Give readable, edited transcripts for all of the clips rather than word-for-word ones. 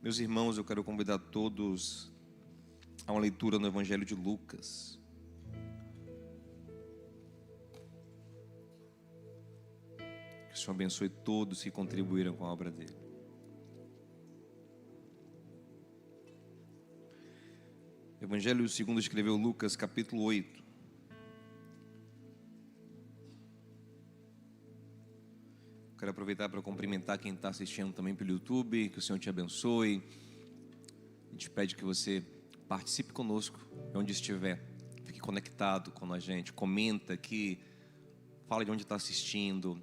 Meus irmãos, eu quero convidar todos a uma leitura no Evangelho de Lucas. Que o Senhor abençoe todos que contribuíram com a obra dele. Evangelho segundo escreveu Lucas, capítulo 8. Quero aproveitar para cumprimentar quem está assistindo também pelo YouTube. Que o Senhor te abençoe. A gente pede que você participe conosco, onde estiver. Fique conectado com a gente. Comenta aqui. Fala de onde está assistindo.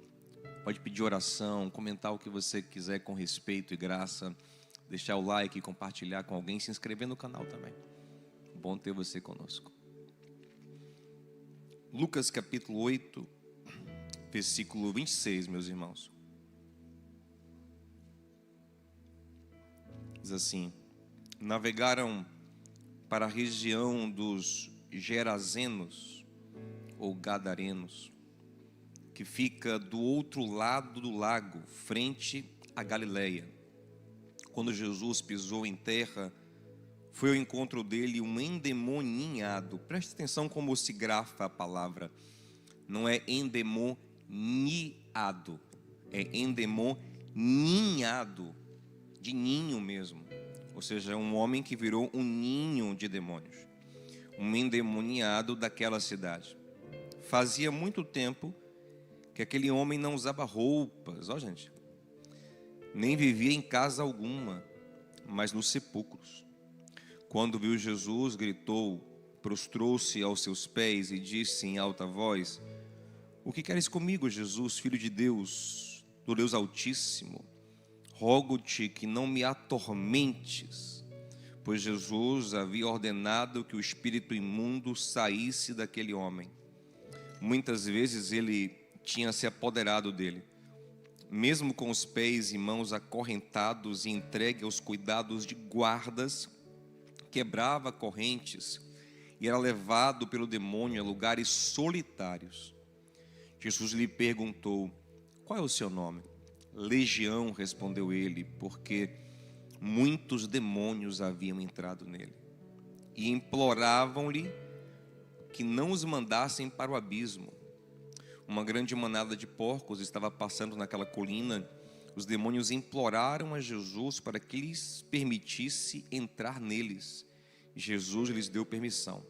Pode pedir oração, comentar o que você quiser com respeito e graça. Deixar o like, compartilhar com alguém. Se inscrever no canal também. Bom ter você conosco. Lucas capítulo 8. Versículo 26, meus irmãos. Diz assim: navegaram para a região dos Gerazenos, ou Gadarenos, que fica do outro lado do lago, frente à Galileia. Quando Jesus pisou em terra, foi ao encontro dele um endemoniado. Preste atenção como se grafa a palavra. Não é endemoniado, é endemoniado, de ninho mesmo. Ou seja, um homem que virou um ninho de demônios, um endemoniado daquela cidade. Fazia muito tempo que aquele homem não usava roupas, gente, nem vivia em casa alguma, mas nos sepulcros. Quando viu Jesus, gritou, prostrou-se aos seus pés e disse em alta voz: o que queres comigo, Jesus, Filho de Deus, do Deus Altíssimo? Rogo-te que não me atormentes. Pois Jesus havia ordenado que o espírito imundo saísse daquele homem. Muitas vezes ele tinha se apoderado dele, mesmo com os pés e mãos acorrentados e entregue aos cuidados de guardas, quebrava correntes e era levado pelo demônio a lugares solitários. Jesus lhe perguntou: qual é o seu nome? Legião, respondeu ele, porque muitos demônios haviam entrado nele e imploravam-lhe que não os mandassem para o abismo. Uma grande manada de porcos estava passando naquela colina. Os demônios imploraram a Jesus para que lhes permitisse entrar neles. Jesus lhes deu permissão.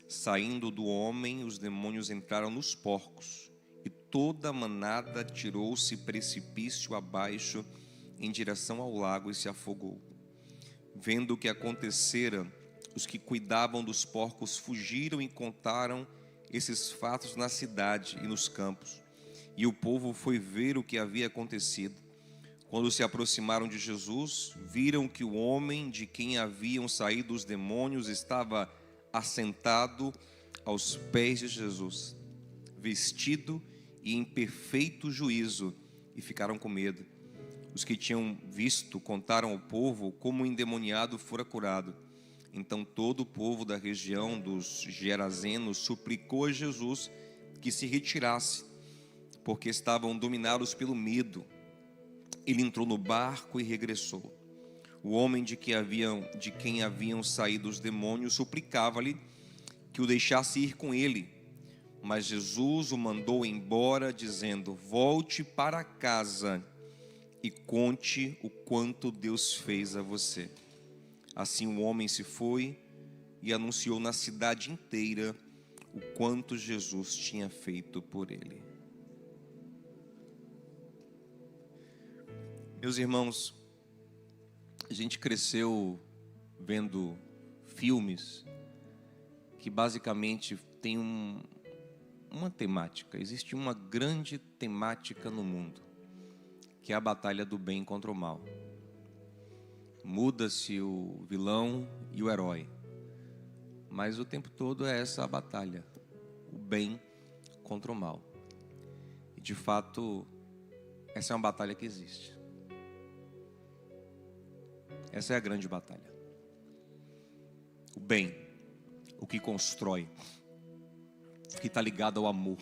Saindo do homem, os demônios entraram nos porcos, e toda a manada atirou-se precipício abaixo em direção ao lago e se afogou. Vendo o que acontecera, os que cuidavam dos porcos fugiram e contaram esses fatos na cidade e nos campos. E o povo foi ver o que havia acontecido. Quando se aproximaram de Jesus, viram que o homem de quem haviam saído os demônios estava assentado aos pés de Jesus, vestido e em perfeito juízo, e ficaram com medo. Os que tinham visto contaram ao povo como o endemoniado fora curado. Então todo o povo da região dos Gerazenos suplicou a Jesus que se retirasse, porque estavam dominados pelo medo. Ele entrou no barco e regressou. O homem de quem haviam saído os demônios suplicava-lhe que o deixasse ir com ele. Mas Jesus o mandou embora, dizendo: volte para casa e conte o quanto Deus fez a você. Assim o homem se foi e anunciou na cidade inteira o quanto Jesus tinha feito por ele. Meus irmãos, a gente cresceu vendo filmes que basicamente tem uma temática. Existe uma grande temática no mundo, que é a batalha do bem contra o mal. Muda-se o vilão e o herói, mas o tempo todo é essa a batalha, o bem contra o mal. E de fato, essa é uma batalha que existe. Essa é a grande batalha. O bem, o que constrói, o que está ligado ao amor.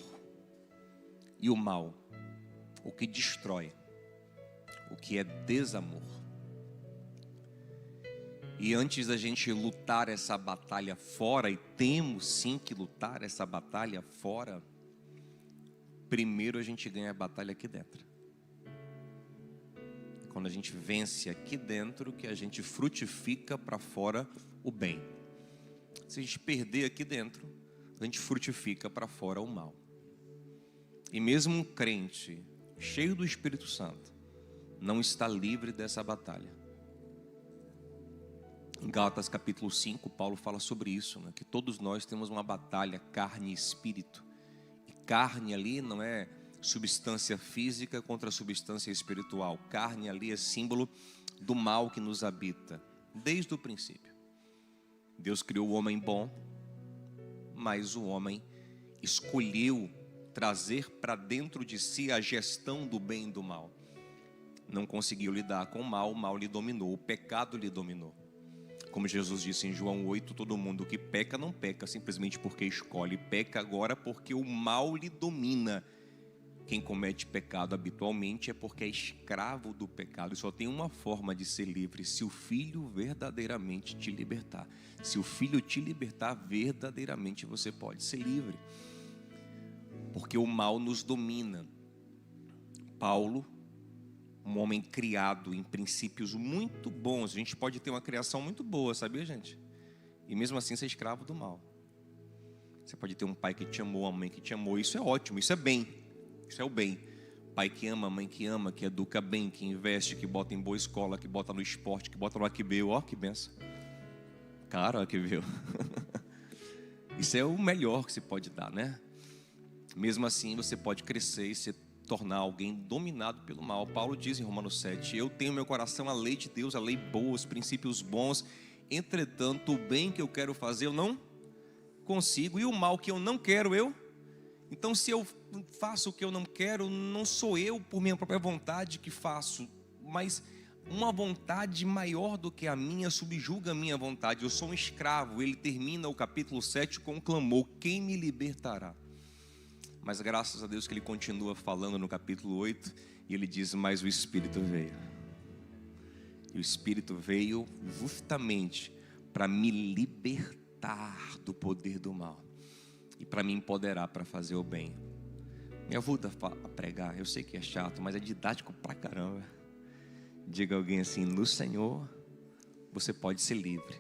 E o mal, o que destrói, o que é desamor. E antes da gente lutar essa batalha fora, e temos sim que lutar essa batalha fora, primeiro a gente ganha a batalha aqui dentro. Quando a gente vence aqui dentro, que a gente frutifica para fora o bem. Se a gente perder aqui dentro, a gente frutifica para fora o mal. E mesmo um crente cheio do Espírito Santo não está livre dessa batalha. Em Gálatas capítulo 5, Paulo fala sobre isso, né? Que todos nós temos uma batalha carne e espírito. E carne ali não é substância física contra substância espiritual. Carne ali é símbolo do mal que nos habita, desde o princípio. Deus criou o homem bom, mas o homem escolheu trazer para dentro de si a gestão do bem e do mal. Não conseguiu lidar com o mal lhe dominou, o pecado lhe dominou. Como Jesus disse em João 8, todo mundo que peca não peca simplesmente porque escolhe, peca agora porque o mal lhe domina. Quem comete pecado habitualmente é porque é escravo do pecado. E só tem uma forma de ser livre: se o Filho verdadeiramente te libertar. Se o Filho te libertar, verdadeiramente você pode ser livre. Porque o mal nos domina. Paulo, um homem criado em princípios muito bons. A gente pode ter uma criação muito boa, sabia, gente? E mesmo assim ser escravo do mal. Você pode ter um pai que te amou, uma mãe que te amou. Isso é ótimo, isso é bem. Isso é o bem. Pai que ama, mãe que ama, que educa bem, que investe, que bota em boa escola, que bota no esporte, que bota no Aquibeu. Ó, que benção. Cara, Aquibeu. Isso é o melhor que se pode dar, né? Mesmo assim, você pode crescer e se tornar alguém dominado pelo mal. Paulo diz em Romanos 7, eu tenho no meu coração a lei de Deus, a lei boa, os princípios bons. Entretanto, o bem que eu quero fazer, eu não consigo. E o mal que eu não quero, eu... Então, se eu faço o que eu não quero, não sou eu por minha própria vontade que faço, mas uma vontade maior do que a minha subjuga a minha vontade. Eu sou um escravo. Ele termina o capítulo 7 com um clamor: quem me libertará? Mas graças a Deus que ele continua falando no capítulo 8, e ele diz, mas o Espírito veio. E o Espírito veio justamente para me libertar do poder do mal. E para me empoderar para fazer o bem. Me ajuda a pregar. Eu sei que é chato, mas é didático pra caramba. Diga a alguém assim: no Senhor você pode ser livre.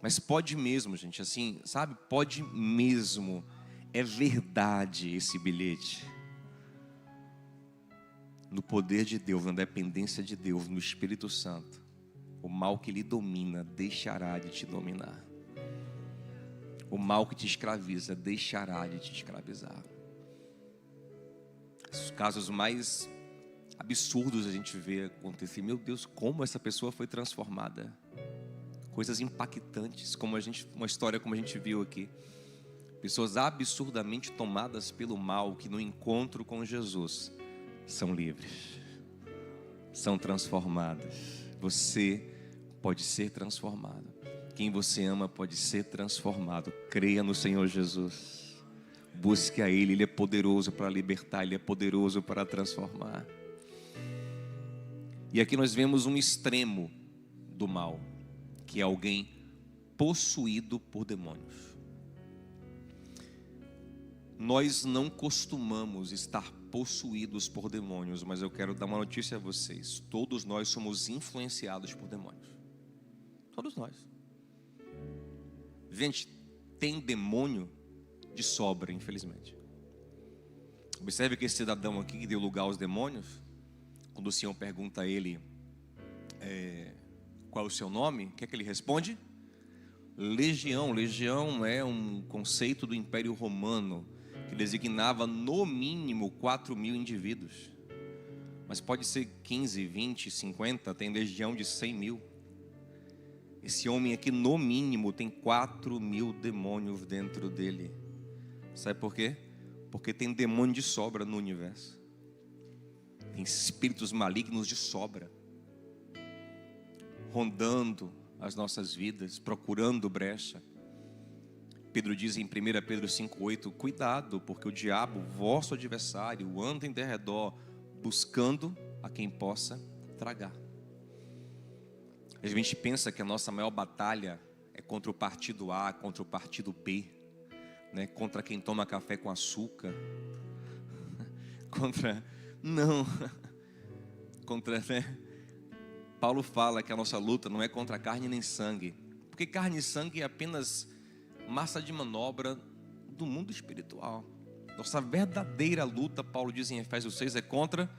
Mas pode mesmo, gente, assim, sabe? Pode mesmo. É verdade esse bilhete. No poder de Deus, na dependência de Deus, no Espírito Santo, o mal que lhe domina deixará de te dominar. O mal que te escraviza deixará de te escravizar. Os casos mais absurdos a gente vê acontecer. Meu Deus, como essa pessoa foi transformada. Coisas impactantes, como uma história como a gente viu aqui. Pessoas absurdamente tomadas pelo mal, que no encontro com Jesus são livres, são transformadas. Você pode ser transformado. Quem você ama pode ser transformado. Creia no Senhor Jesus. Busque a Ele. Ele é poderoso para libertar. Ele é poderoso para transformar. E aqui nós vemos um extremo do mal, que é alguém possuído por demônios. Nós não costumamos estar possuídos por demônios, mas eu quero dar uma notícia a vocês. Todos nós somos influenciados por demônios. Todos nós. Gente, tem demônio de sobra, infelizmente. Observe que esse cidadão aqui que deu lugar aos demônios, quando o Senhor pergunta a ele qual é o seu nome, o que é que ele responde? Legião. Legião é um conceito do Império Romano que designava no mínimo 4.000 indivíduos. Mas pode ser 15, 20, 50, tem legião de 100.000. Esse homem aqui, no mínimo, tem 4.000 demônios dentro dele. Sabe por quê? Porque tem demônio de sobra no universo. Tem espíritos malignos de sobra, rondando as nossas vidas, procurando brecha. Pedro diz em 1 Pedro 5,8: cuidado, porque o diabo, vosso adversário, anda em derredor, buscando a quem possa tragar. A gente pensa que a nossa maior batalha é contra o partido A, contra o partido B, né? Contra quem toma café com açúcar, não, né? Paulo fala que a nossa luta não é contra carne nem sangue, porque carne e sangue é apenas massa de manobra do mundo espiritual. Nossa verdadeira luta, Paulo diz em Efésios 6, é contra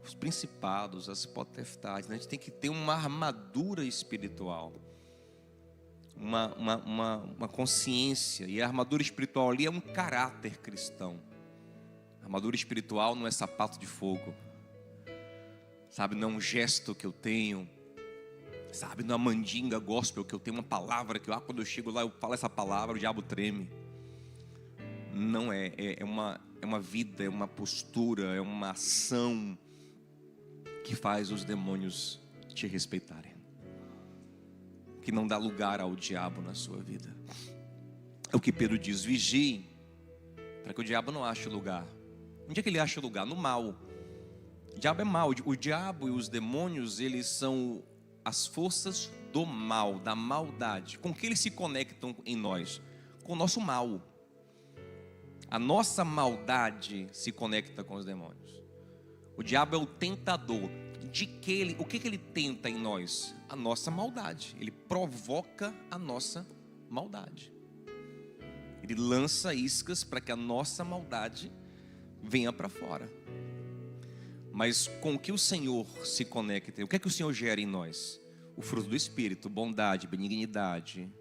os principados, as potestades. A gente tem que ter uma armadura espiritual, uma consciência. E a armadura espiritual ali é um caráter cristão. A armadura espiritual não é sapato de fogo, sabe? Não é um gesto que eu tenho, sabe? Não é uma mandinga gospel que eu tenho uma palavra que quando eu chego lá eu falo essa palavra, o diabo treme. Não é, é uma vida, é uma postura, é uma ação que faz os demônios te respeitarem, que não dá lugar ao diabo na sua vida. É o que Pedro diz: vigie, para que o diabo não ache lugar. Onde é que ele acha lugar? No mal. O diabo é mal. O diabo e os demônios, eles são as forças do mal, da maldade. Com que eles se conectam em nós? Com o nosso mal. A nossa maldade se conecta com os demônios. O diabo é o tentador. O que ele tenta em nós? A nossa maldade. Ele provoca a nossa maldade. Ele lança iscas para que a nossa maldade venha para fora. Mas com o que o Senhor se conecta? O que é que o Senhor gera em nós? O fruto do Espírito: bondade, benignidade,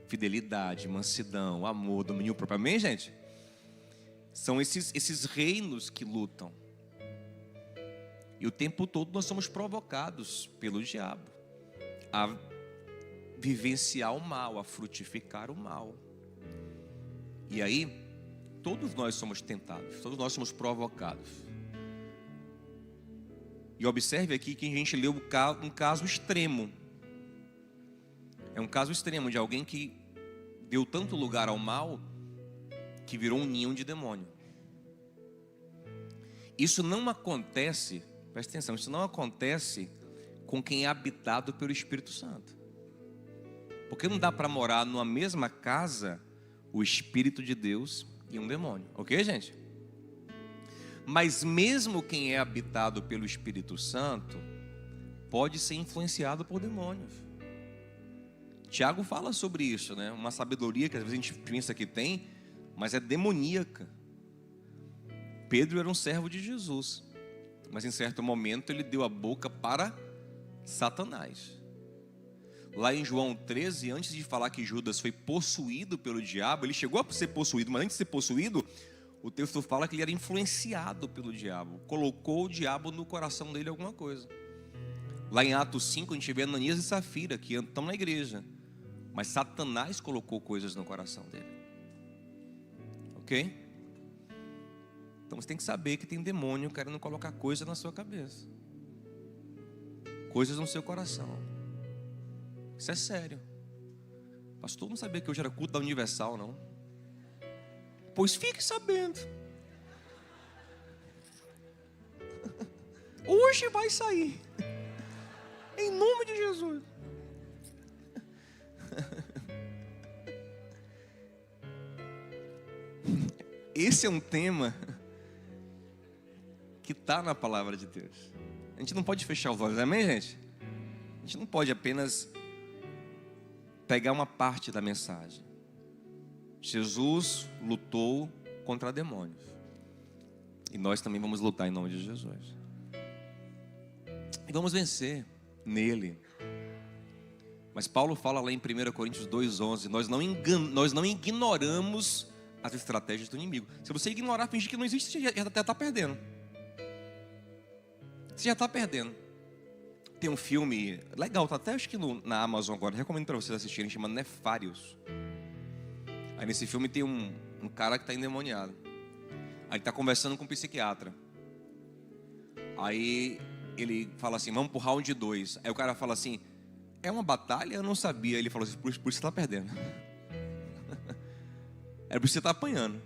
fidelidade, mansidão, amor, domínio próprio. Amém, gente? São esses reinos que lutam. E o tempo todo nós somos provocados pelo diabo a vivenciar o mal, a frutificar o mal. E aí, todos nós somos tentados, todos nós somos provocados. E observe aqui que a gente leu um caso extremo. É um caso extremo de alguém que deu tanto lugar ao mal que virou um ninho de demônio. Isso não acontece, presta atenção, isso não acontece com quem é habitado pelo Espírito Santo. Porque não dá para morar numa mesma casa o Espírito de Deus e um demônio, ok, gente? Mas mesmo quem é habitado pelo Espírito Santo pode ser influenciado por demônios. Tiago fala sobre isso, né? Uma sabedoria que às vezes a gente pensa que tem, mas é demoníaca. Pedro era um servo de Jesus, mas em certo momento ele deu a boca para Satanás. Lá em João 13, antes de falar que Judas foi possuído pelo diabo, ele chegou a ser possuído, mas antes de ser possuído, o texto fala que ele era influenciado pelo diabo. Colocou o diabo no coração dele alguma coisa. Lá em Atos 5 a gente vê Ananias e Safira, que estão na igreja, mas Satanás colocou coisas no coração dele. Ok? Então você tem que saber que tem demônio querendo colocar coisa na sua cabeça, coisas no seu coração. Isso é sério. Pastor, não sabia que hoje era culto da Universal, não? Pois fique sabendo. Hoje vai sair. Em nome de Jesus. Esse é um tema que está na palavra de Deus. A gente não pode fechar os olhos, amém, gente? A gente não pode apenas pegar uma parte da mensagem. Jesus lutou contra demônios. E nós também vamos lutar em nome de Jesus. E vamos vencer nele. Mas Paulo fala lá em 1 Coríntios 2,11, nós não ignoramos as estratégias do inimigo. Se você ignorar, fingir que não existe, você já está perdendo. Você já está perdendo. Tem um filme legal, tá até acho que na Amazon agora, recomendo para vocês assistirem, chama Nefários. Aí nesse filme tem um cara que está endemoniado. Aí ele está conversando com um psiquiatra. Aí ele fala assim, vamos pro round 2. Aí o cara fala assim, é uma batalha? Eu não sabia. Ele falou assim, por isso você está perdendo. É por isso que você está apanhando.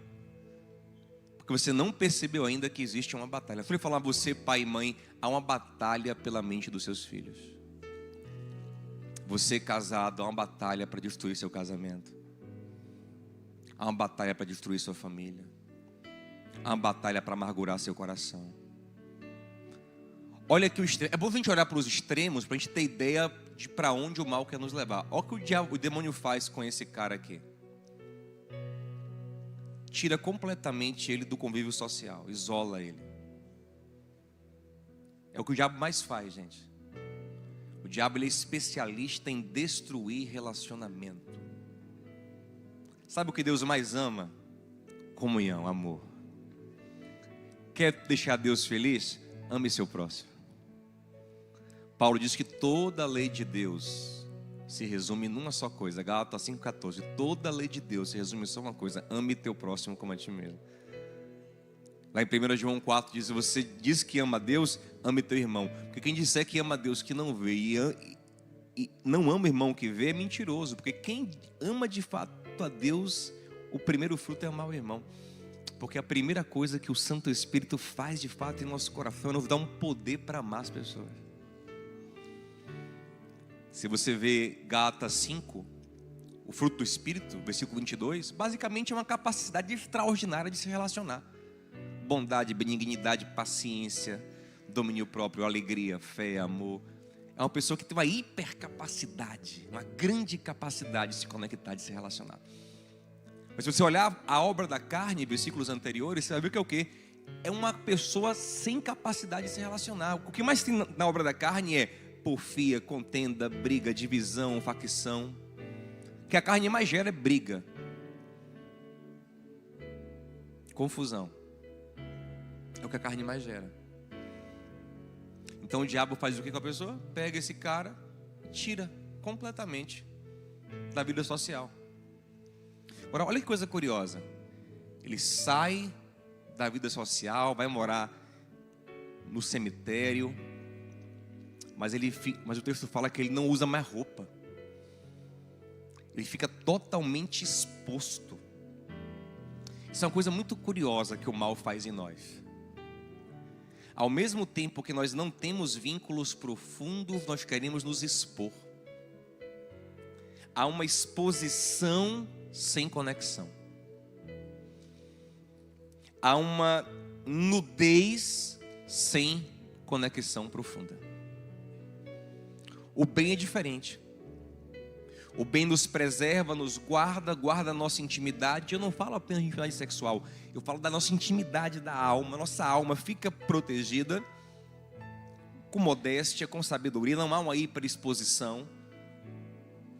Porque você não percebeu ainda que existe uma batalha. Eu falei falar, você, pai e mãe, há uma batalha pela mente dos seus filhos. Você casado, há uma batalha para destruir seu casamento. Há uma batalha para destruir sua família. Há uma batalha para amargurar seu coração. Olha que o extremo. É bom a gente olhar para os extremos para a gente ter ideia de para onde o mal quer nos levar. Olha o que o demônio faz com esse cara aqui. Tira completamente ele do convívio social, isola ele. É o que o diabo mais faz, gente. O diabo, ele é especialista em destruir relacionamento. Sabe o que Deus mais ama? Comunhão, amor. Quer deixar Deus feliz? Ame seu próximo. Paulo diz que toda a lei de Deus se resume numa só coisa. Gálatas 5,14. Toda a lei de Deus se resume em só uma coisa: ame teu próximo como a ti mesmo. Lá em 1 João 4 diz: você diz que ama a Deus, ame teu irmão. Porque quem disser que ama a Deus que não vê e não ama o irmão que vê é mentiroso. Porque quem ama de fato a Deus, o primeiro fruto é amar o irmão. Porque a primeira coisa que o Santo Espírito faz de fato em nosso coração é nos dar um poder para amar as pessoas. Se você vê Gálatas 5, o fruto do Espírito, versículo 22, basicamente é uma capacidade extraordinária de se relacionar. Bondade, benignidade, paciência, domínio próprio, alegria, fé, amor. É uma pessoa que tem uma hipercapacidade, uma grande capacidade de se conectar, de se relacionar. Mas se você olhar a obra da carne, versículos anteriores, você vai ver que é o quê? É uma pessoa sem capacidade de se relacionar. O que mais tem na obra da carne é porfia, contenda, briga, divisão, facção. O que a carne mais gera é briga, confusão. É o que a carne mais gera. Então o diabo faz o que com a pessoa? Pega esse cara e tira completamente da vida social. Agora, olha que coisa curiosa. Ele sai da vida social, vai morar no cemitério, mas o texto fala que ele não usa mais roupa. Ele fica totalmente exposto. Isso é uma coisa muito curiosa que o mal faz em nós. Ao mesmo tempo que nós não temos vínculos profundos, nós queremos nos expor. Há uma exposição sem conexão. Há uma nudez sem conexão profunda. O bem é diferente. O bem nos preserva, nos guarda, guarda a nossa intimidade. Eu não falo apenas de intimidade sexual, eu falo da nossa intimidade da alma. Nossa alma fica protegida com modéstia, com sabedoria. Não há uma hiperexposição.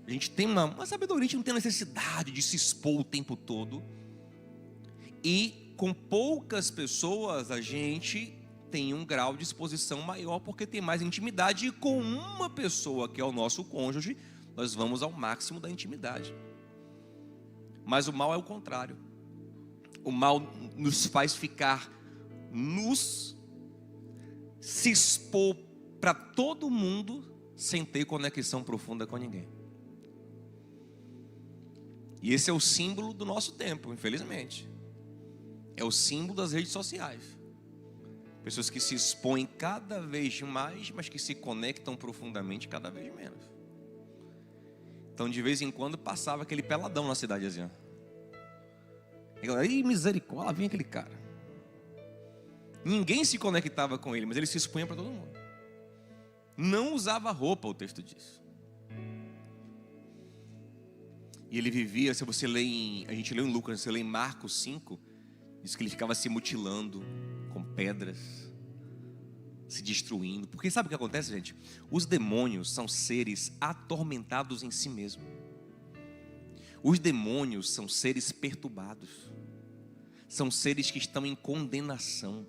A gente tem uma sabedoria, a gente não tem necessidade de se expor o tempo todo. E com poucas pessoas a gente tem um grau de exposição maior, porque tem mais intimidade. E com uma pessoa que é o nosso cônjuge, nós vamos ao máximo da intimidade. Mas o mal é o contrário. O mal nos faz ficar nus, se expor para todo mundo, sem ter conexão profunda com ninguém. E esse é o símbolo do nosso tempo, infelizmente. É o símbolo das redes sociais. Pessoas que se expõem cada vez mais, mas que se conectam profundamente cada vez menos. Então, de vez em quando, passava aquele peladão na cidade assim, ó. E galera, ih, misericórdia, lá vem aquele cara. Ninguém se conectava com ele, mas ele se expunha para todo mundo. Não usava roupa, o texto diz. E ele vivia, se você lê a gente lê em Lucas, você lê em Marcos 5, diz que ele ficava se mutilando com pedras, se destruindo. Porque sabe o que acontece, gente? Os demônios são seres atormentados em si mesmos. Os demônios são seres perturbados. São seres que estão em condenação.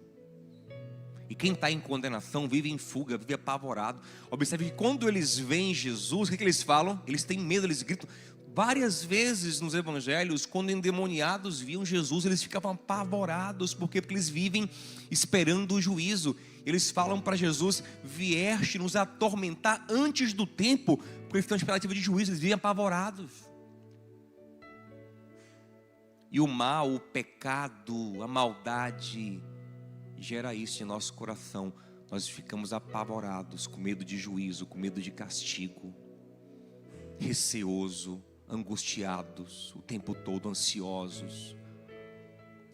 E quem está em condenação vive em fuga, vive apavorado. Observe que quando eles veem Jesus, o que eles falam? Eles têm medo, eles gritam. Várias vezes nos evangelhos, quando endemoniados viam Jesus, eles ficavam apavorados. Por quê? Porque eles vivem esperando o juízo. Eles falam para Jesus: vieste nos atormentar antes do tempo. Porque eles estão em expectativa de juízo, eles vivem apavorados. E o mal, o pecado, a maldade gera isso em nosso coração. Nós ficamos apavorados, com medo de juízo, com medo de castigo. receoso, angustiados, o tempo todo ansiosos,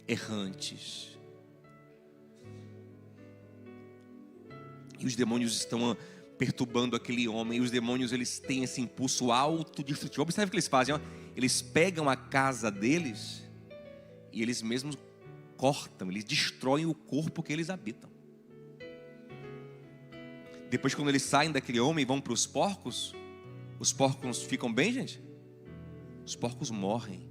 errantes. E os demônios estão perturbando aquele homem. E os demônios, eles têm esse impulso autodestrutivo. Observe o que eles fazem, ó. Eles pegam a casa deles e eles mesmos cortam, eles destroem o corpo que eles habitam. Depois, quando eles saem daquele homem e vão para os porcos ficam bem, gente? Os porcos morrem.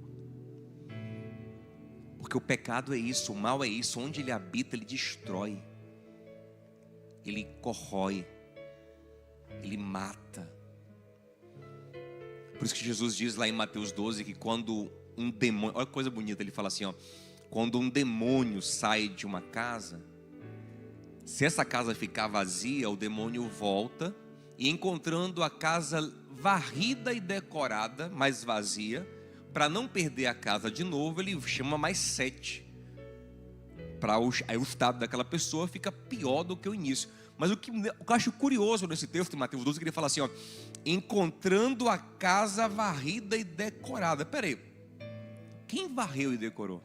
Porque o pecado é isso, o mal é isso. Onde ele habita, ele destrói, ele corrói, ele mata. Por isso que Jesus diz lá em Mateus 12 que quando um demônio, olha que coisa bonita, ele fala assim, ó, quando um demônio sai de uma casa, se essa casa ficar vazia, o demônio volta e, encontrando a casa varrida e decorada, mas vazia, para não perder a casa de novo, ele chama mais 7. Aí o estado daquela pessoa fica pior do que o início. Mas o que eu acho curioso nesse texto de Mateus 12, que ele fala assim, ó, encontrando a casa varrida e decorada. Peraí, quem varreu e decorou?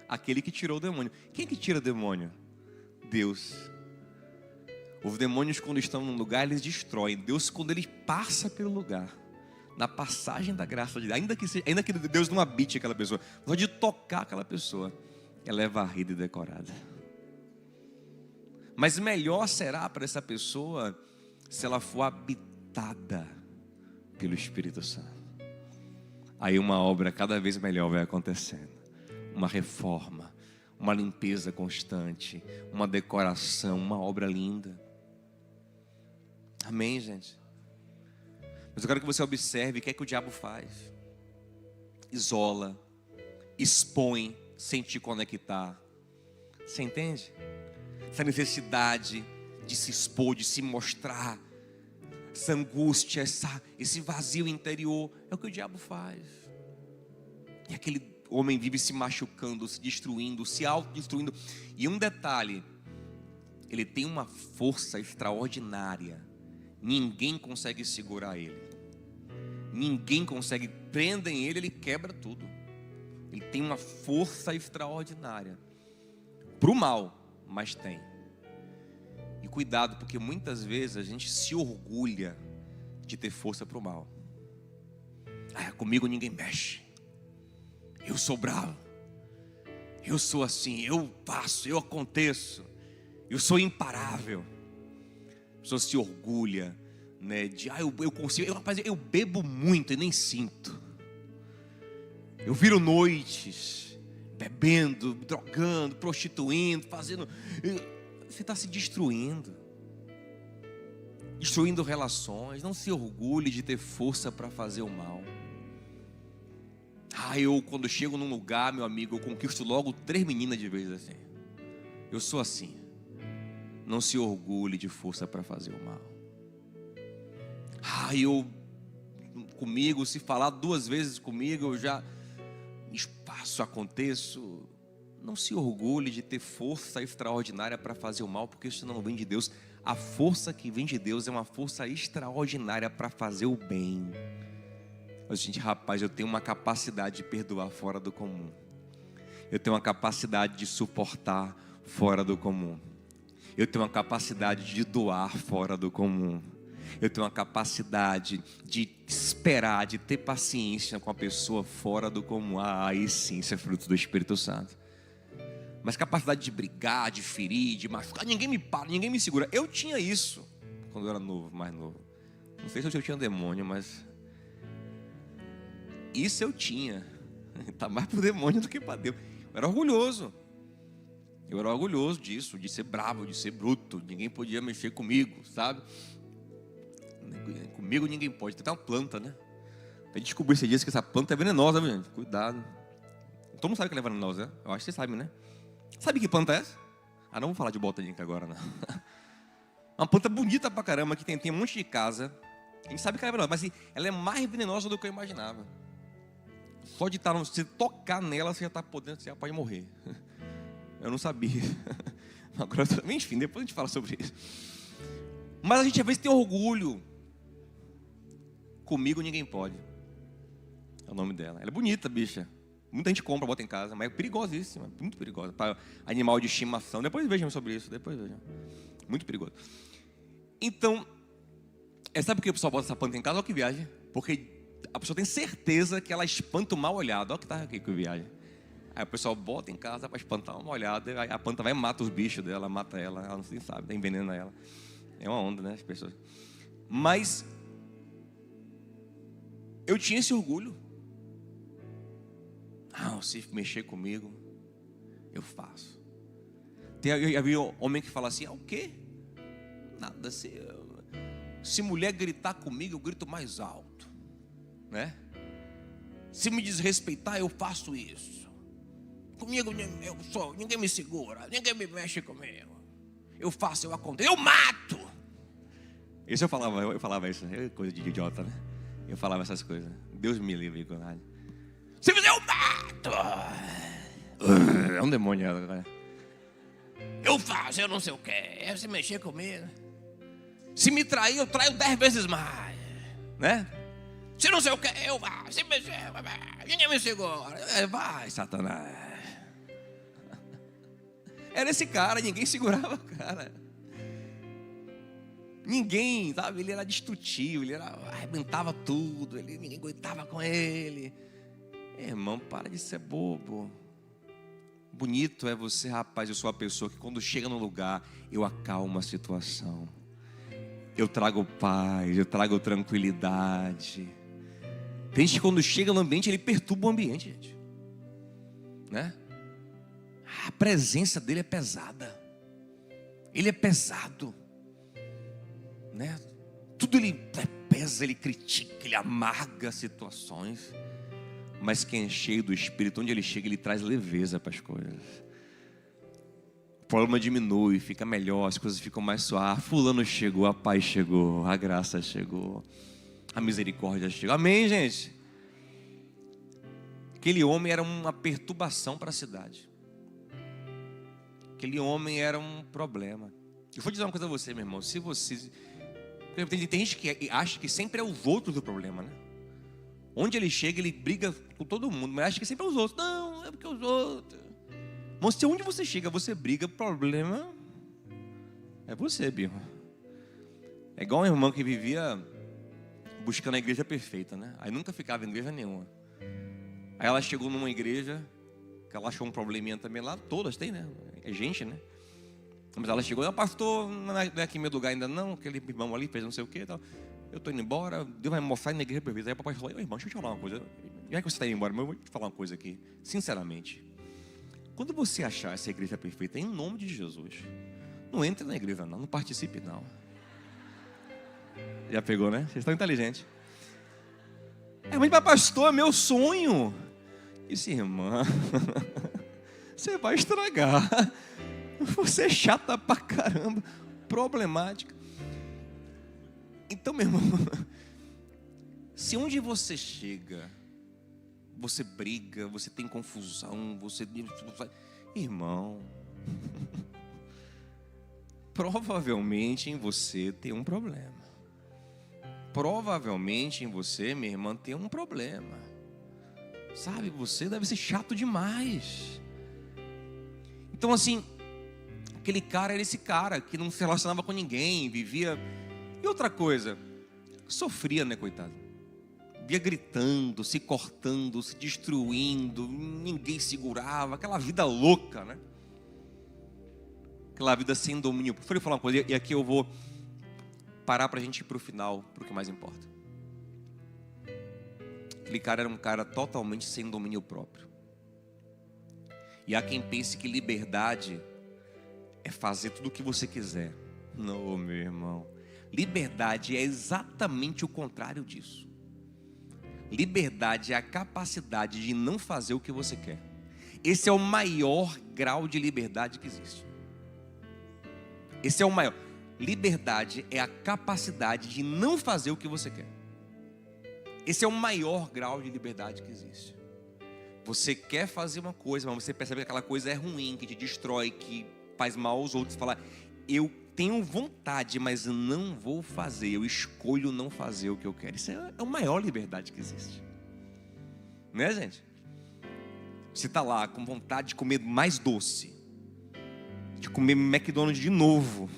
Aquele que tirou o demônio. Quem que tira o demônio? Deus. Os demônios, quando estão num lugar, eles destroem. Deus, quando ele passa pelo lugar, na passagem da graça de Deus, ainda que Deus não habite aquela pessoa, só de tocar aquela pessoa, ela é varrida e decorada. Mas melhor será para essa pessoa se ela for habitada pelo Espírito Santo. Aí uma obra cada vez melhor vai acontecendo. Uma reforma, uma limpeza constante, uma decoração, uma obra linda. Amém, gente? Mas eu quero que você observe o que é que o diabo faz. Isola, expõe, sem te conectar. Você entende? Essa necessidade de se expor, de se mostrar, essa angústia, esse vazio interior, é o que o diabo faz. E aquele homem vive se machucando, se destruindo, se autodestruindo. E um detalhe, ele tem uma força extraordinária. Ninguém consegue segurar ele. Ninguém consegue, prendem ele, ele quebra tudo. Ele tem uma força extraordinária. Para o mal, mas tem. E cuidado, porque muitas vezes a gente se orgulha de ter força para o mal. Comigo ninguém mexe. Eu sou bravo. Eu sou assim, eu passo, eu aconteço. Eu sou imparável. A pessoa se orgulha, né, de eu consigo, rapaz, eu bebo muito e nem sinto. Eu viro noites bebendo, drogando, prostituindo, fazendo. Você está se destruindo relações. Não se orgulhe de ter força para fazer o mal. Eu quando chego num lugar, meu amigo, eu conquisto logo 3 meninas de vez assim. Eu sou assim. Não se orgulhe de força para fazer o mal. Comigo, se falar 2 vezes comigo, eu já espaço, aconteço. Não se orgulhe de ter força extraordinária para fazer o mal, porque isso não vem de Deus. A força que vem de Deus é uma força extraordinária para fazer o bem. Mas, gente, rapaz, eu tenho uma capacidade de perdoar fora do comum. Eu tenho uma capacidade de suportar fora do comum. Eu tenho uma capacidade de doar fora do comum. Eu tenho uma capacidade de esperar, de ter paciência com a pessoa fora do comum. Aí sim, isso é fruto do Espírito Santo. Mas capacidade de brigar, de ferir, de machucar, ninguém me para, ninguém me segura. Eu tinha isso quando eu era novo, mais novo. Não sei se eu tinha demônio, mas isso eu tinha. Está mais para o demônio do que para Deus. Eu era orgulhoso. Eu era orgulhoso disso, de ser bravo, de ser bruto. Ninguém podia mexer comigo, sabe? Comigo ninguém pode. Tem até uma planta, né? Eu descobri esses dias que essa planta é venenosa, meu gente. Cuidado. Todo mundo sabe que ela é venenosa, né? Eu acho que vocês sabem, né? Sabe que planta é essa? Não vou falar de botânica agora, não. Uma planta bonita pra caramba, que tem um monte de casa. A gente sabe que ela é venenosa, mas ela é mais venenosa do que eu imaginava. Só de estar, se tocar nela, você já está podendo, você já pode morrer. Eu não sabia. Agora, enfim, depois a gente fala sobre isso. Mas a gente às vezes tem orgulho. Comigo ninguém pode. É o nome dela. Ela é bonita, bicha. Muita gente compra, bota em casa, mas é perigosíssima, muito perigosa. Para animal de estimação. Depois vejam sobre isso, depois vejam. Muito perigoso. Então, sabe por que o pessoal bota essa planta em casa? Olha que viagem. Porque a pessoa tem certeza que ela espanta o mal olhado. Olha que tá aqui que viagem. Aí o pessoal bota em casa para espantar uma olhada. Aí a planta vai e mata os bichos dela, mata ela. Ela não sabe, envenena ela. É uma onda, né, as pessoas. Mas eu tinha esse orgulho. Se mexer comigo, eu faço. Havia homem que fala assim: o quê? Nada, se mulher gritar comigo, eu grito mais alto, né? Se me desrespeitar, eu faço isso. Comigo, ninguém me segura, ninguém me mexe comigo. Eu faço, eu aconteço, eu mato. Isso eu falava isso, é coisa de idiota, né? Eu falava essas coisas. Deus me livre, coragem. Se fizer, eu mato. É um demônio agora. Eu faço, eu não sei o que. É se mexer comigo. Se me trair, eu traio 10 vezes mais, né? Se não sei o que, eu vá. Se mexer, ninguém me segura. Vai, Satanás. Era esse cara, ninguém segurava o cara. Ninguém, sabe? Ele era destrutivo, ele arrebentava tudo, ninguém aguentava com ele. Irmão, para de ser bobo. Bonito é você, rapaz. Eu sou a pessoa que quando chega no lugar, eu acalmo a situação. Eu trago paz, eu trago tranquilidade. Tem gente que quando chega no ambiente, ele perturba o ambiente, gente, né? A presença dele é pesada. Ele é pesado, né? Tudo ele pesa, ele critica, ele amarga situações. Mas quem é cheio do Espírito, onde ele chega, ele traz leveza para as coisas. O problema diminui, fica melhor, as coisas ficam mais suaves. Fulano chegou, a paz chegou, a graça chegou, a misericórdia chegou. Amém, gente? Aquele homem era uma perturbação para a cidade. Aquele homem era um problema. Eu vou dizer uma coisa a você, meu irmão. Se você... Tem gente que acha que sempre é os outros o problema, né? Onde ele chega, ele briga com todo mundo, mas acha que sempre é os outros. Não, é porque os outros. Mas se onde você chega, você briga, o problema é você, birro. É igual um irmão que vivia buscando a igreja perfeita, né? Aí nunca ficava em igreja nenhuma. Aí ela chegou numa igreja, que ela achou um probleminha também lá, todas tem, né? É gente, né? Mas ela chegou, pastor, não é aqui meu lugar ainda não, aquele irmão ali fez não sei o que e tal. Eu estou indo embora, Deus vai me mostrar na igreja perfeita. Aí o papai falou: irmão, deixa eu te falar uma coisa. Já que você está indo embora, mas eu vou te falar uma coisa aqui. Sinceramente, quando você achar essa igreja perfeita, em nome de Jesus, não entre na igreja não participe não. Já pegou, né? Vocês estão inteligentes. Mas pastor, é meu sonho. Disse: irmã, você vai estragar. Você é chata pra caramba, problemática. Então, meu irmão, se onde você chega, você briga, você tem confusão, irmão, provavelmente em você tem um problema. Provavelmente em você, minha irmã, tem um problema. Sabe, você deve ser chato demais. Então, assim, aquele cara era esse cara que não se relacionava com ninguém, vivia... E outra coisa, sofria, né, coitado? Via gritando, se cortando, se destruindo, ninguém segurava, aquela vida louca, né? Aquela vida sem domínio. Deixa eu falar uma coisa, e aqui eu vou parar para a gente ir para o final, para o que mais importa. Aquele cara era um cara totalmente sem domínio próprio. E há quem pense que liberdade é fazer tudo o que você quiser. Não, meu irmão. Liberdade é exatamente o contrário disso. Liberdade é a capacidade de não fazer o que você quer. Esse é o maior grau de liberdade que existe. Esse é o maior. Liberdade é a capacidade de não fazer o que você quer. Esse é o maior grau de liberdade que existe. Você quer fazer uma coisa, mas você percebe que aquela coisa é ruim, que te destrói, que faz mal aos outros. Fala: eu tenho vontade, mas não vou fazer. Eu escolho não fazer o que eu quero. Isso é a maior liberdade que existe. Né, gente? Você está lá com vontade de comer mais doce, de comer McDonald's de novo.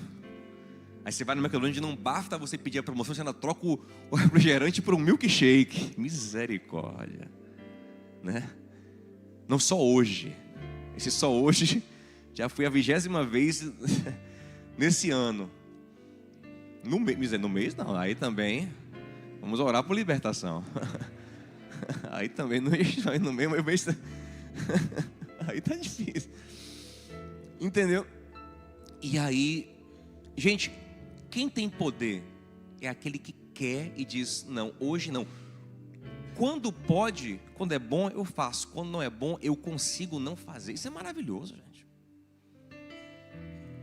Aí você vai no McDonald's e não basta você pedir a promoção, você ainda troca o refrigerante por um milkshake. Misericórdia. Né? Não só hoje. Esse só hoje já foi a 20ª vez nesse ano. No mês não, aí também vamos orar por libertação. Aí também no mesmo mês. Aí tá difícil. Entendeu? E aí, gente, quem tem poder é aquele que quer e diz: não, hoje não. Quando pode, quando é bom, eu faço. Quando não é bom, eu consigo não fazer. Isso é maravilhoso, gente.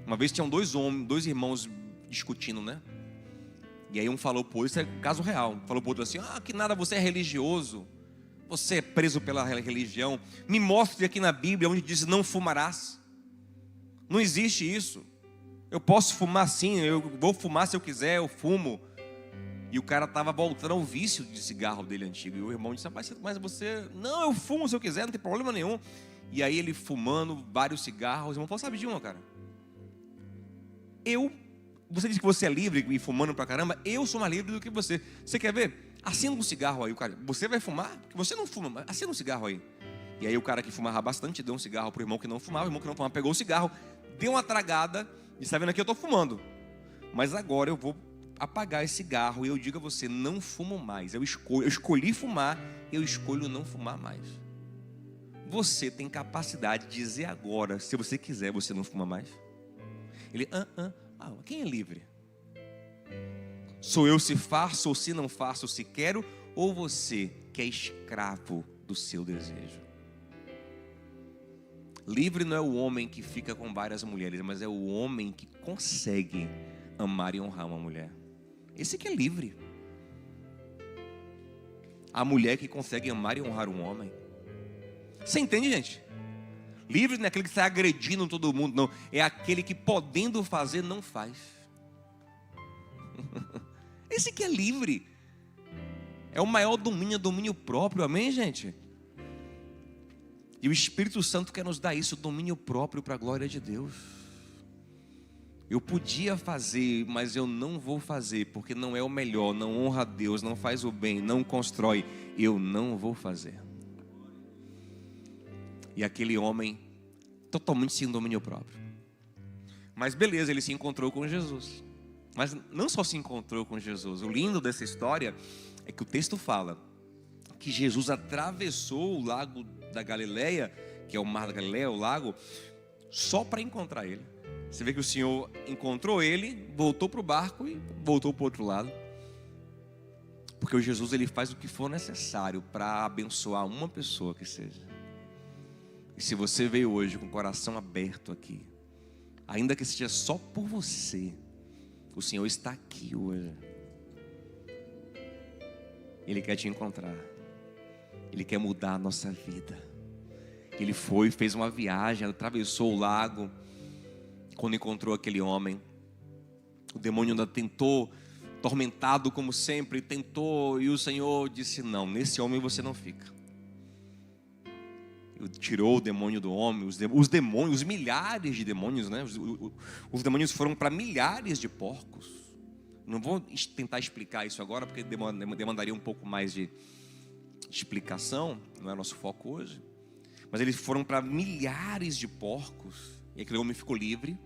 Uma vez tinham dois irmãos discutindo, né? E aí um falou pro outro, isso é um caso real, falou pro outro assim: que nada, você é religioso, você é preso pela religião, me mostre aqui na Bíblia onde diz não fumarás. Não existe isso. Eu posso fumar sim, eu vou fumar se eu quiser, eu fumo. E o cara estava voltando ao vício de cigarro dele antigo. E o irmão disse: mas você... Não, eu fumo se eu quiser, não tem problema nenhum. E aí ele fumando vários cigarros. O irmão falou: sabe de uma, cara? Você disse que você é livre e fumando pra caramba. Eu sou mais livre do que você. Você quer ver? Acenda um cigarro aí. O cara: você vai fumar? Porque você não fuma, mas acenda um cigarro aí. E aí o cara que fumava bastante deu um cigarro pro irmão que não fumava. O irmão que não fumava pegou o cigarro, deu uma tragada e está vendo aqui, eu estou fumando. Mas agora eu vou apagar esse cigarro e eu digo a você: não fumo mais. Eu escolhi fumar, eu escolho não fumar mais. Você tem capacidade de dizer agora, se você quiser, você não fuma mais? Ele: quem é livre? Sou eu se faço ou se não faço, se quero, ou você que é escravo do seu desejo? Livre não é o homem que fica com várias mulheres, mas é o homem que consegue amar e honrar uma mulher. Esse que é livre. A mulher que consegue amar e honrar um homem. Você entende, gente? Livre não é aquele que está agredindo todo mundo, não. É aquele que, podendo fazer, não faz. Esse que é livre. É o maior domínio próprio, amém, gente? E o Espírito Santo quer nos dar isso, domínio próprio para a glória de Deus. Eu podia fazer, mas eu não vou fazer, porque não é o melhor, não honra a Deus, não faz o bem, não constrói. Eu não vou fazer. E aquele homem totalmente sem domínio próprio. Mas beleza, ele se encontrou com Jesus. Mas não só se encontrou com Jesus. O lindo dessa história é que o texto fala que Jesus atravessou o lago da Galileia, que é o mar da Galileia, o lago, só para encontrar ele. Você vê que o Senhor encontrou ele, voltou para o barco e voltou para o outro lado. Porque o Jesus, ele faz o que for necessário para abençoar uma pessoa que seja. E se você veio hoje com o coração aberto aqui, ainda que seja só por você, o Senhor está aqui hoje. Ele quer te encontrar. Ele quer mudar a nossa vida. Ele fez uma viagem, atravessou o lago. Quando encontrou aquele homem, o demônio ainda tentou, atormentado como sempre, tentou, e o Senhor disse: não, nesse homem você não fica. Tirou o demônio do homem, os demônios, os milhares de demônios, né? Os demônios foram para milhares de porcos. Não vou tentar explicar isso agora, porque demandaria um pouco mais de explicação, não é nosso foco hoje. Mas eles foram para milhares de porcos, e aquele homem ficou livre.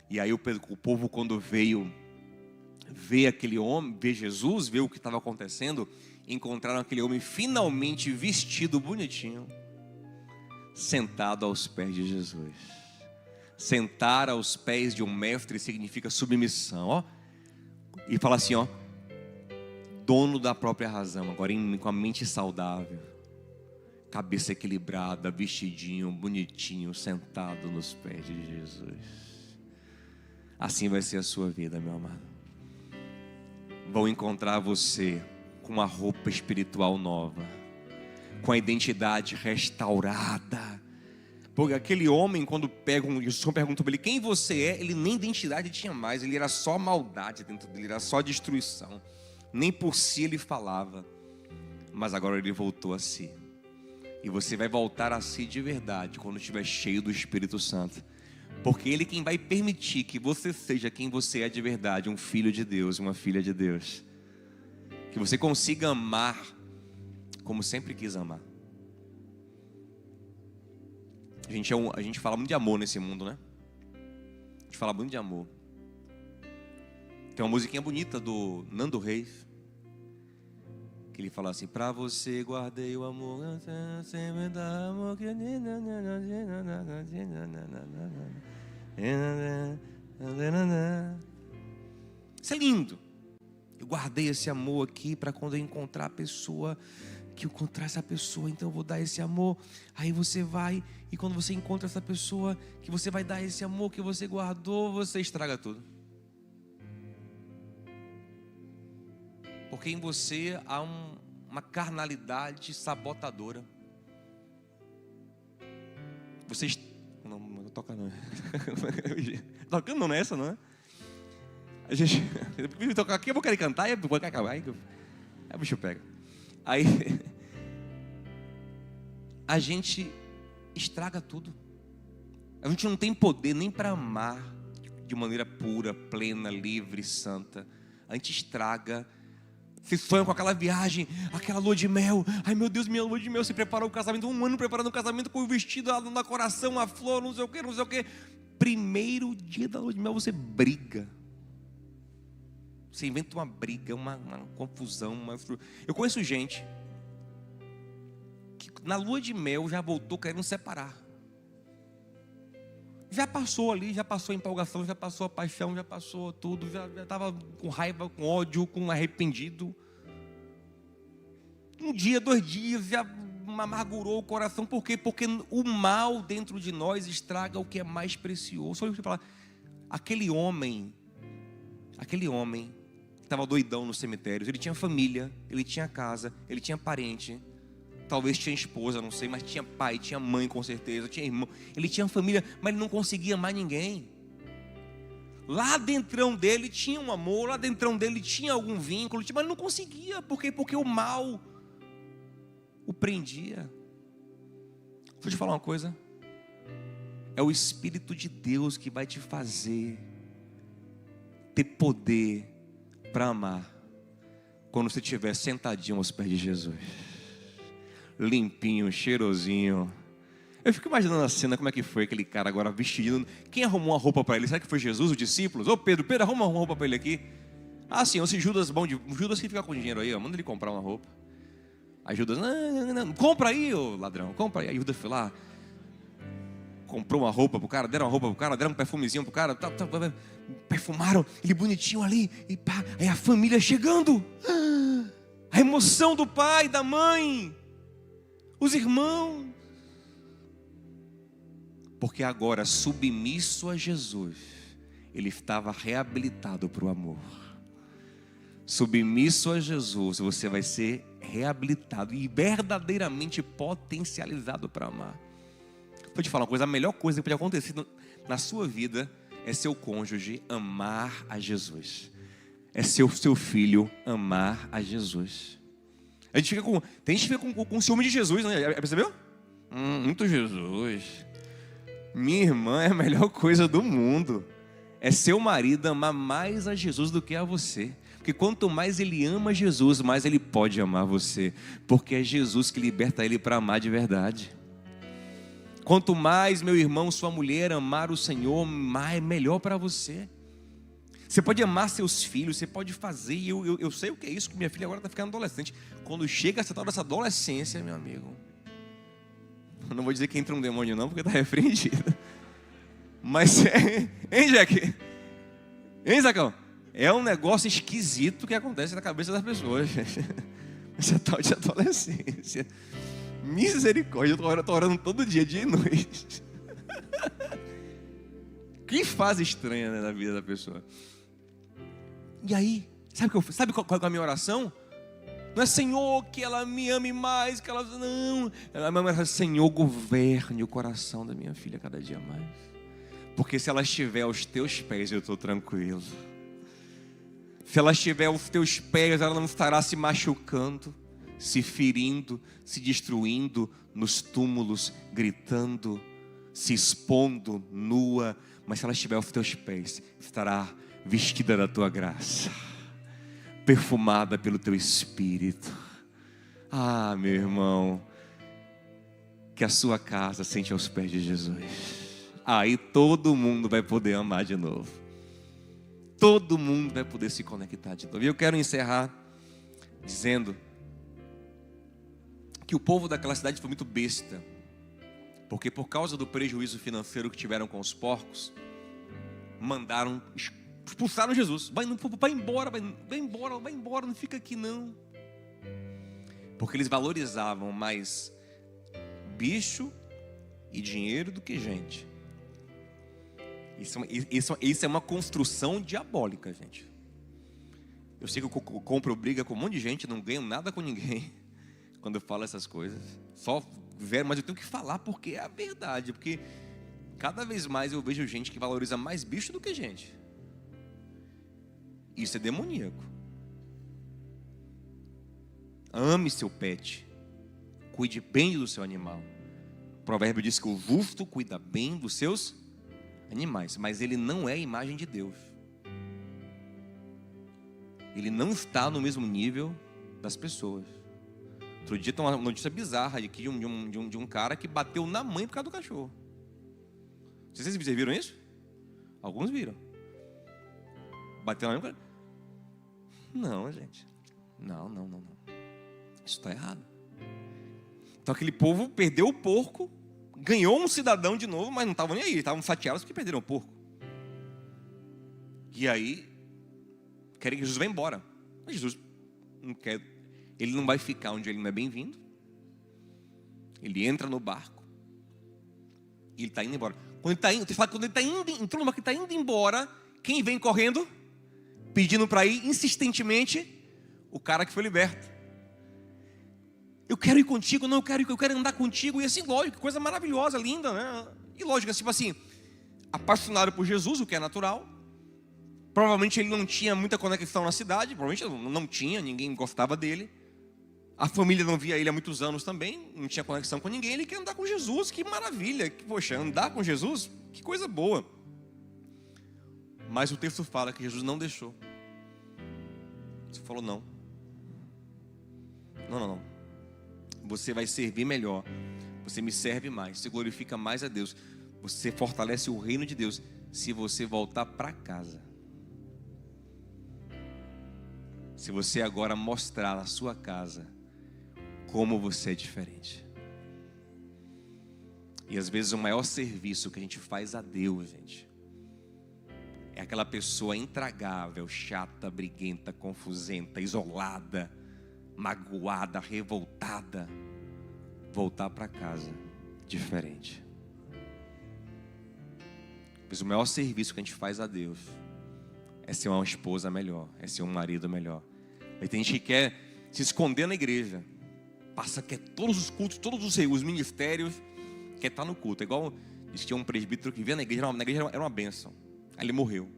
E aí o povo, quando veio ver aquele homem, ver Jesus, ver o que estava acontecendo, encontraram aquele homem finalmente vestido bonitinho, sentado aos pés de Jesus. Sentar aos pés de um mestre significa submissão, ó. E fala assim, ó: dono da própria razão, agora com a mente saudável, cabeça equilibrada, vestidinho, bonitinho, sentado nos pés de Jesus. Assim vai ser a sua vida, meu amado. Vão encontrar você com uma roupa espiritual nova, com a identidade restaurada, Porque aquele homem, quando Jesus perguntou para ele quem você é, ele nem identidade tinha mais, ele era só maldade dentro dele, era só destruição. Nem por si ele falava, mas agora ele voltou a si. E você vai voltar a si de verdade quando estiver cheio do Espírito Santo. Porque Ele é quem vai permitir que você seja quem você é de verdade, um filho de Deus, uma filha de Deus. Que você consiga amar como sempre quis amar. A gente fala muito de amor nesse mundo, né? A gente fala muito de amor. Tem uma musiquinha bonita do Nando Reis, que ele fala assim: pra você guardei o amor, sempre dá amor que... Isso é lindo. Eu guardei esse amor aqui para quando eu encontrar a pessoa, que eu encontrar essa pessoa, então eu vou dar esse amor. Aí você vai, e quando você encontra essa pessoa, que você vai dar esse amor que você guardou, você estraga tudo. Porque em você há uma carnalidade sabotadora. Vocês... Não toca não. Tocando não é essa, não é? A gente... Eu tocar aqui, eu vou querer cantar, e vou acabar. Aí o bicho pega. Aí... A gente estraga tudo. A gente não tem poder nem para amar de maneira pura, plena, livre, santa. A gente estraga. Você sonha com aquela viagem, aquela lua de mel. Ai meu Deus, minha lua de mel. Você preparou o casamento, 1 ano preparando o casamento, com o vestido no coração, a flor, não sei o que, não sei o que. Primeiro dia da lua de mel você briga. Você inventa uma briga, uma confusão. Eu conheço gente que na lua de mel já voltou querendo separar. Já passou ali, já passou a empolgação, já passou a paixão, já passou tudo, já estava com raiva, com ódio, com arrependido. 1 dia, 2 dias, já amargurou o coração. Por quê? Porque o mal dentro de nós estraga o que é mais precioso. Só eu falar, aquele homem estava doidão no cemitério. Ele tinha família, ele tinha casa, ele tinha parente. Talvez tinha esposa, não sei, mas tinha pai, tinha mãe com certeza, tinha irmão. Ele tinha família, mas ele não conseguia mais ninguém. Lá dentrão dele tinha um amor, lá dentrão dele tinha algum vínculo, mas ele não conseguia. Por quê? Porque o mal o prendia. Vou te falar uma coisa. É o Espírito de Deus que vai te fazer ter poder para amar quando você estiver sentadinho aos pés de Jesus, limpinho, cheirosinho. Eu fico imaginando a cena, como é que foi aquele cara agora vestido. Quem arrumou uma roupa para ele? Será que foi Jesus, os discípulos? Ô Pedro, arruma uma roupa para ele aqui. Ah sim, esse Judas bom, Judas que fica com dinheiro aí, ó, manda ele comprar uma roupa. Aí Judas, não, compra aí, ô ladrão, compra aí. Aí Judas foi lá, comprou uma roupa pro cara, deram uma roupa pro cara, deram um perfumezinho pro cara, perfumaram ele bonitinho ali, e pá, aí a família chegando, a emoção do pai, da mãe, os irmãos, porque agora, submisso a Jesus, ele estava reabilitado para o amor. Submisso a Jesus, você vai ser reabilitado e verdadeiramente potencializado para amar. Vou te falar uma coisa, a melhor coisa que pode acontecer na sua vida é seu cônjuge amar a Jesus. É seu filho amar a Jesus. Tem gente que fica com ciúme de Jesus, né? Percebeu? Muito Jesus. Minha irmã é a melhor coisa do mundo. É seu marido amar mais a Jesus do que a você. Porque quanto mais ele ama Jesus, mais ele pode amar você. Porque é Jesus que liberta ele para amar de verdade. Quanto mais, meu irmão, sua mulher amar o Senhor, mais melhor para você. Você pode amar seus filhos, você pode fazer. E eu sei o que é isso, que minha filha agora está ficando adolescente. Quando chega essa tal dessa adolescência, meu amigo, eu não vou dizer que entra um demônio não, porque está repreendido. Mas hein, Jack? Hein, Zacão? É um negócio esquisito que acontece na cabeça das pessoas. Essa tal de adolescência. Misericórdia, eu estou orando todo dia e noite. Que fase estranha, né, na vida da pessoa. E aí, sabe qual é a minha oração? Não é Senhor que ela me ame mais, que ela não. Ela é Senhor, governe o coração da minha filha cada dia mais. Porque se ela estiver aos teus pés, eu estou tranquilo. Se ela estiver aos teus pés, ela não estará se machucando, se ferindo, se destruindo nos túmulos, gritando, se expondo nua. Mas se ela estiver aos teus pés, estará vestida da tua graça, perfumada pelo teu Espírito. Ah, meu irmão, que a sua casa sente aos pés de Jesus. Aí todo mundo vai poder amar de novo. Todo mundo vai poder se conectar de novo. E eu quero encerrar dizendo que o povo daquela cidade foi muito besta, porque por causa do prejuízo financeiro que tiveram com os porcos, expulsaram Jesus. Vai embora, não fica aqui não. Porque eles valorizavam mais bicho e dinheiro do que gente. Isso é uma construção diabólica, gente. Eu sei que eu compro briga com um monte de gente, não ganho nada com ninguém quando eu falo essas coisas. Mas eu tenho que falar porque é a verdade. Porque cada vez mais eu vejo gente que valoriza mais bicho do que gente. Isso é demoníaco. Ame seu pet. Cuide bem do seu animal. O provérbio diz que o justo cuida bem dos seus animais, mas ele não é a imagem de Deus. Ele não está no mesmo nível das pessoas. Outro dia tem uma notícia bizarra aqui de um cara que bateu na mãe por causa do cachorro. Vocês viram isso? Alguns viram. Bateu na mãe. Não, gente. Não. Isso está errado. Então aquele povo perdeu o porco, ganhou um cidadão de novo, mas não estavam nem aí, estavam chateados porque perderam o porco. E aí querem que Jesus vá embora. Mas Jesus não quer. Ele não vai ficar onde ele não é bem-vindo. Ele entra no barco e ele está indo embora. Quando ele está entrou no barco, ele está indo embora, quem vem correndo, pedindo para ir insistentemente? O cara que foi liberto. Eu quero ir contigo, não, eu quero andar contigo. E assim, lógico, coisa maravilhosa, linda, né? E lógico, tipo assim, apaixonado por Jesus, o que é natural. Provavelmente ele não tinha muita conexão na cidade, provavelmente não tinha, ninguém gostava dele. A família não via ele há muitos anos também, não tinha conexão com ninguém. Ele quer andar com Jesus, que maravilha, poxa, andar com Jesus, que coisa boa. Mas o texto fala que Jesus não deixou. Você falou não. Não. Você vai servir melhor. Você me serve mais. Você glorifica mais a Deus. Você fortalece o reino de Deus se você voltar para casa. Se você agora mostrar na sua casa como você é diferente. E às vezes o maior serviço que a gente faz a Deus, gente, é aquela pessoa intragável, chata, briguenta, confusenta, isolada, magoada, revoltada, voltar para casa diferente. Mas o maior serviço que a gente faz a Deus é ser uma esposa melhor, é ser um marido melhor. Aí tem gente que quer se esconder na igreja, quer todos os cultos, todos os ministérios, quer estar no culto. É igual, diz que tinha um presbítero que via na igreja era uma bênção. Aí ele morreu.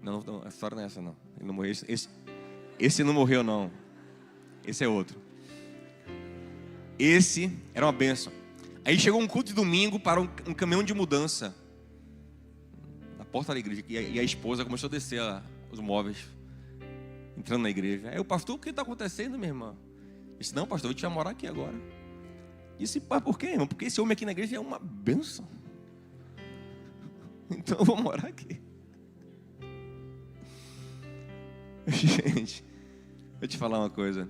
Não, a história não é essa não. Ele não morreu. Esse não morreu não. Esse é outro. Esse era uma bênção. Aí chegou um culto de domingo para um caminhão de mudança na porta da igreja. E a esposa começou a descer os móveis, entrando na igreja. Aí o pastor, o que está acontecendo, minha irmã? Disse, não, pastor, eu te ia morar aqui agora. Disse, pai, por quê, irmão? Porque esse homem aqui na igreja é uma bênção. Então eu vou morar aqui. Gente, vou te falar uma coisa.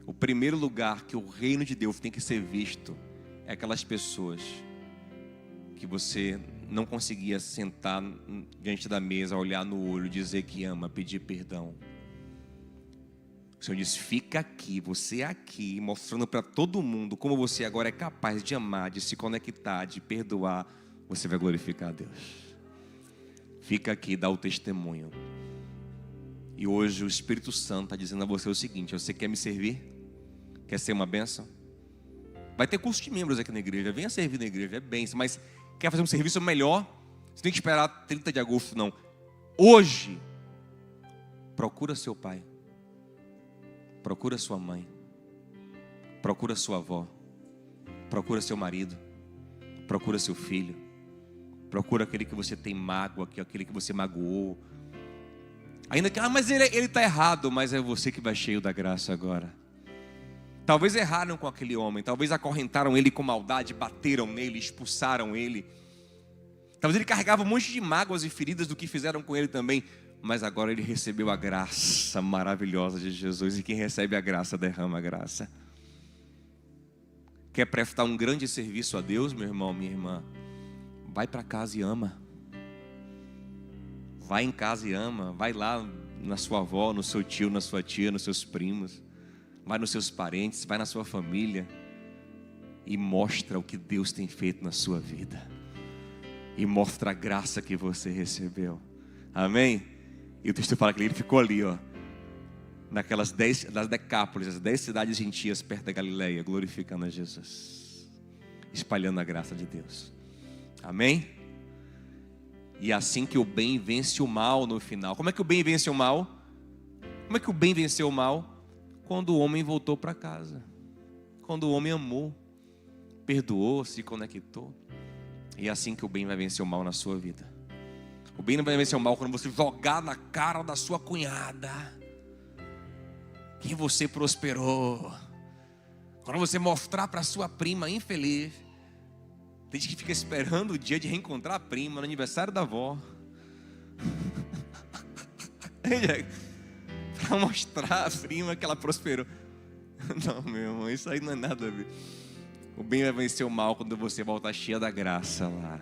O primeiro lugar que o reino de Deus tem que ser visto é aquelas pessoas que você não conseguia sentar diante da mesa, olhar no olho, dizer que ama, pedir perdão. O Senhor diz, fica aqui, você aqui, mostrando para todo mundo como você agora é capaz de amar, de se conectar, de perdoar. Você vai glorificar a Deus. Fica aqui, dá o testemunho. E hoje o Espírito Santo está dizendo a você o seguinte: você quer me servir? Quer ser uma bênção? Vai ter curso de membros aqui na igreja, venha servir na igreja, é bênção. Mas quer fazer um serviço melhor? Você tem que esperar 30 de agosto, não. Hoje, procura seu pai, procura sua mãe, procura sua avó, procura seu marido, procura seu filho, procura aquele que você tem mágoa, aquele que você magoou. Ainda que, mas ele está errado, mas é você que vai cheio da graça agora. Talvez erraram com aquele homem, talvez acorrentaram ele com maldade, bateram nele, expulsaram ele. Talvez ele carregava um monte de mágoas e feridas do que fizeram com ele também. Mas agora ele recebeu a graça maravilhosa de Jesus. E quem recebe a graça, derrama a graça. Quer prestar um grande serviço a Deus, meu irmão, minha irmã? Vai para casa e ama. Vai em casa e ama. Vai lá na sua avó, no seu tio, na sua tia, nos seus primos. Vai nos seus parentes, vai na sua família. E mostra o que Deus tem feito na sua vida. E mostra a graça que você recebeu. Amém? E o texto fala que ele ficou ali, ó, naquelas 10, das Decápolis, as 10 cidades gentias perto da Galileia, glorificando a Jesus, espalhando a graça de Deus. Amém? E assim que o bem vence o mal no final. Como é que o bem vence o mal? Como é que o bem venceu o mal? Quando o homem voltou para casa. Quando o homem amou, perdoou, se conectou. E é assim que o bem vai vencer o mal na sua vida. O bem não vai vencer o mal quando você jogar na cara da sua cunhada que você prosperou. Quando você mostrar para sua prima infeliz. Tem gente que fica esperando o dia de reencontrar a prima no aniversário da avó. Para mostrar a prima que ela prosperou. Não, meu irmão, isso aí não é nada a ver. O bem vai vencer o mal quando você voltar cheia da graça lá.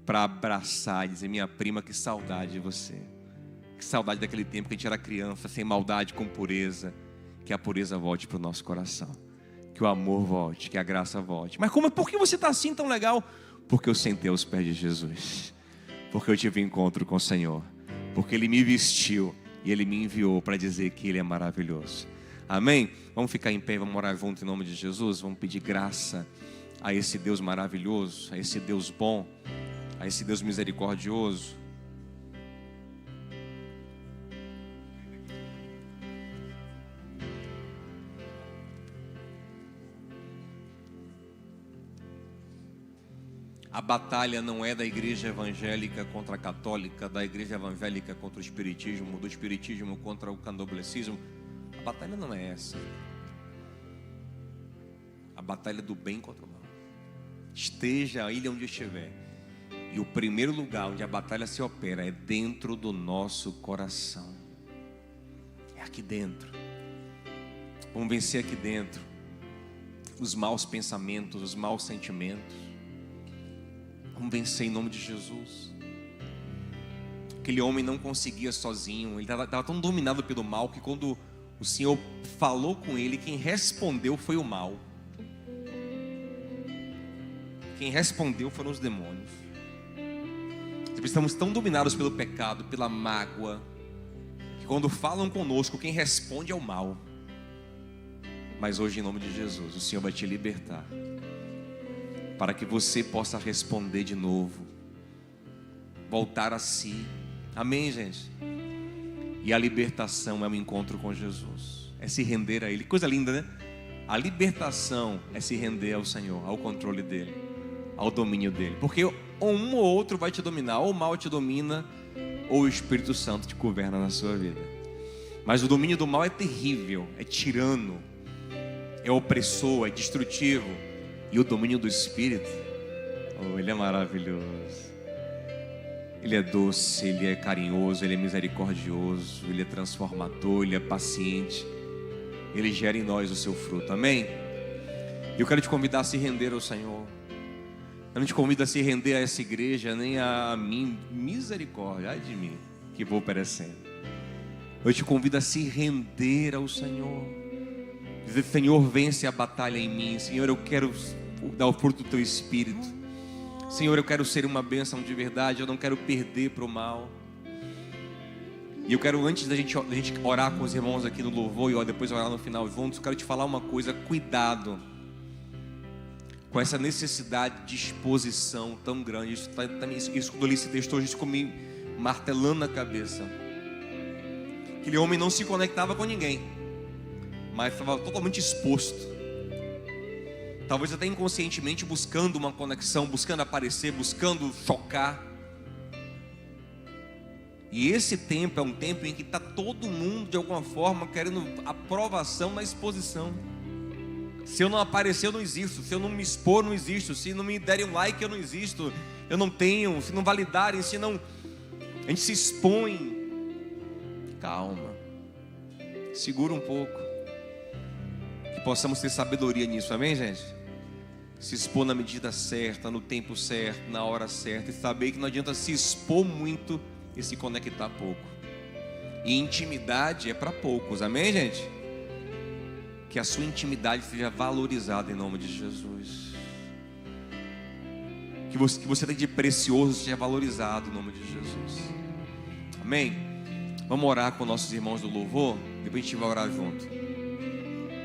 Para abraçar e dizer: minha prima, que saudade de você. Que saudade daquele tempo que a gente era criança, sem maldade, com pureza. Que a pureza volte para o nosso coração. Que o amor volte, que a graça volte. Mas por que você está assim tão legal? Porque eu sentei aos pés de Jesus. Porque eu tive encontro com o Senhor. Porque Ele me vestiu e Ele me enviou para dizer que Ele é maravilhoso. Amém? Vamos ficar em pé, vamos orar junto em nome de Jesus. Vamos pedir graça a esse Deus maravilhoso, a esse Deus bom, a esse Deus misericordioso. A batalha não é da igreja evangélica contra a católica, da igreja evangélica contra o espiritismo, do espiritismo contra o candomblecismo. A batalha não é essa. A batalha é do bem contra o mal. Esteja aí onde estiver. E o primeiro lugar onde a batalha se opera é dentro do nosso coração. É aqui dentro. Vamos vencer aqui dentro os maus pensamentos, os maus sentimentos. Vamos vencer em nome de Jesus. Aquele homem não conseguia sozinho. Ele estava tão dominado pelo mal que quando o Senhor falou com ele, quem respondeu foi o mal. Quem respondeu foram os demônios. Estamos tão dominados pelo pecado, pela mágoa, que quando falam conosco, quem responde é o mal. Mas hoje, em nome de Jesus, o Senhor vai te libertar, para que você possa responder de novo, voltar a si. Amém, gente? E a libertação é um encontro com Jesus, é se render a Ele. Coisa linda, né? A libertação é se render ao Senhor, ao controle dEle, ao domínio dEle. Porque um ou outro vai te dominar, ou o mal te domina, ou o Espírito Santo te governa na sua vida. Mas o domínio do mal é terrível, é tirano, é opressor, é destrutivo. E o domínio do Espírito, Ele é maravilhoso. Ele é doce, Ele é carinhoso, Ele é misericordioso, Ele é transformador, Ele é paciente. Ele gera em nós o seu fruto, amém? E eu quero te convidar a se render ao Senhor. Eu não te convido a se render a essa igreja, nem a mim, misericórdia, ai de mim, que vou perecendo. Eu te convido a se render ao Senhor. Dizer: Senhor, vence a batalha em mim. Senhor, eu quero dar o fruto do Teu Espírito. Senhor, eu quero ser uma bênção de verdade. Eu não quero perder para o mal. E eu quero, antes da gente orar com os irmãos aqui no louvor e depois orar no final juntos, eu quero te falar uma coisa: cuidado com essa necessidade de exposição tão grande. Isso quando eu li esse texto hoje, isso ficou me martelando na cabeça. Aquele homem não se conectava com ninguém, mas estava totalmente exposto, talvez até inconscientemente buscando uma conexão, buscando aparecer, buscando chocar. E esse tempo é um tempo em que está todo mundo de alguma forma querendo aprovação na exposição. Se eu não aparecer, eu não existo. Se eu não me expor, não existo. Se não me derem um like, eu não existo. Eu não tenho. Se não validarem, se não... A gente se expõe. Calma. Segura um pouco. Que possamos ter sabedoria nisso, amém, gente? Se expor na medida certa, no tempo certo, na hora certa. E saber que não adianta se expor muito e se conectar pouco. E intimidade é para poucos, amém, gente? Que a sua intimidade seja valorizada em nome de Jesus. Que você tem de precioso seja valorizado em nome de Jesus. Amém? Vamos orar com nossos irmãos do louvor, depois a gente vai orar junto.